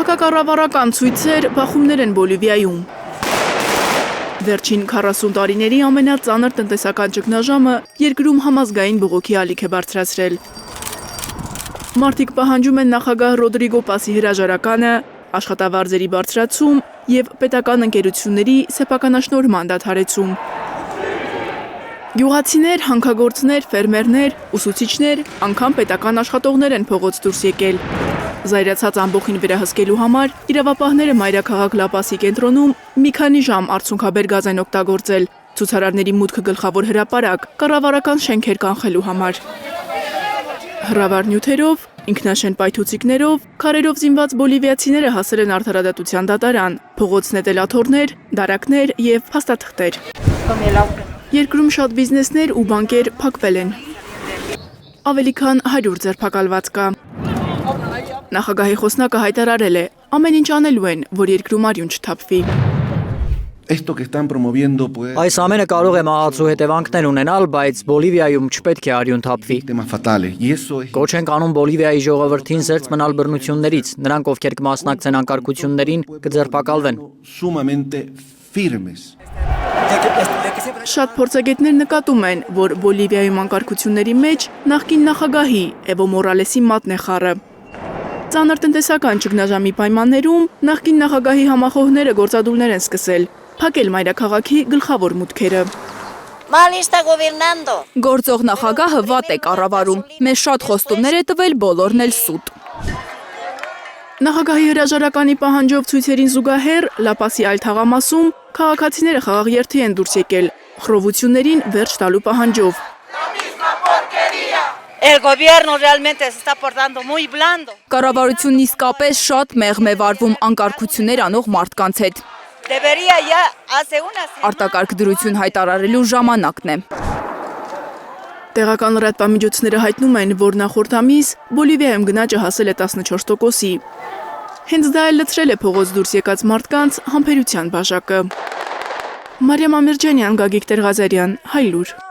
Քաղաքակառավարական ցույցեր բախումներ են Բոլիվիայում։ Վերջին 40 տարիների ամենածանր տնտեսական ճգնաժամը երկրում համազգային բողոքի ալիք է բարձրացրել։ Մարդիկ պահանջում են նախագահ Ռոդրիգո Պասի հրաժարականը, աշխատավարձերի բարձրացում և պետական ընկերությունների սեփականաշնորհման դադարեցում։ Գյուղացիներ, հանքագործներ, ֆերմերներ, ուսուցիչներ, անգամ պետական աշխատողներ են փողոց դուրս եկել։ Զայրացած ամբոխին վերահսկելու համար իրավապահները մայրաքաղաք Լա Պասի կենտրոնում մի քանի ժամ արցունքաբեր գազ են օգտագործել ցուցարարների մուտքը գլխավոր հրապարակ կառավարական շենքեր կանխելու համար։ Հրավառ նյութերով, ինքնաշեն պայթուցիկներով, քարերով զինված բոլիվիացիները հասել են արդարադատության դատարան, փողոց նետել աթոռներ, դարակներ և փաստաթղթեր։ Երկրում շատ բիզնեսներ ու բանկեր փակվել են։ Ավելի քան 100 ձերբակալված կա։ Նախագահի խոսնակը հայտարարել է, ամեն ինչ անելու են, որ երկրում արյուն չթափվի։ Այս ամենը կարող է մահացու հետևանքներ ունենալ, բայց Բոլիվիայում չպետք է արյուն թափվի։ Կոչ ենք անում Բոլիվիայի ժողովրդին զերծ մնալ բռնություններից, նրանք ովքեր կմասնակցեն անկարգություններին կձերբակալվեն։ Շատ փորձագետներ նկատում են, որ Բոլիվիայում անկարգությունների մեջ նախկին նախագահի Էվո Մորալեսի մատն է խառը։ Ծանր տնտեսական ճգնաժամի պայմաններում նախկին նախագահի համախոհները գործադուլներ են սկսել, փակել մայրաքաղաքի գլխավոր մուտքերը։ Գործող նախագահը վատ է կառավարում, մեզ շատ խոստումներ է տվել, բոլորն էլ սուտ։ Նախագահի հրաժարականի պահանջով ցույցերին զուգահեռ Լա Պասի այլ թաղամասում քաղաքացիները խաղաղ երթի են դուրս եկել, խռովություններին վերջ տալու պահանջով։ Կառավարությունն իսկապես շատ մեղմ է վարվում անկարգություններ անող մարդկանց հետ։ Արտակարգ դրություն հայտարարելու ժամանակն է։ Տեղական լրատվամիջոցները հայտնում են, որ նախորդ ամիս Բոլիվիայում գնաճը հասել է 14%-ի։ Հենց դա էլ լցրել է փողոց դուրս եկած մարդկանց համբերության բաժակը։ Մարիամ Ամիրջանյան, Գագիկ Տերղազարյան, Հայլուր։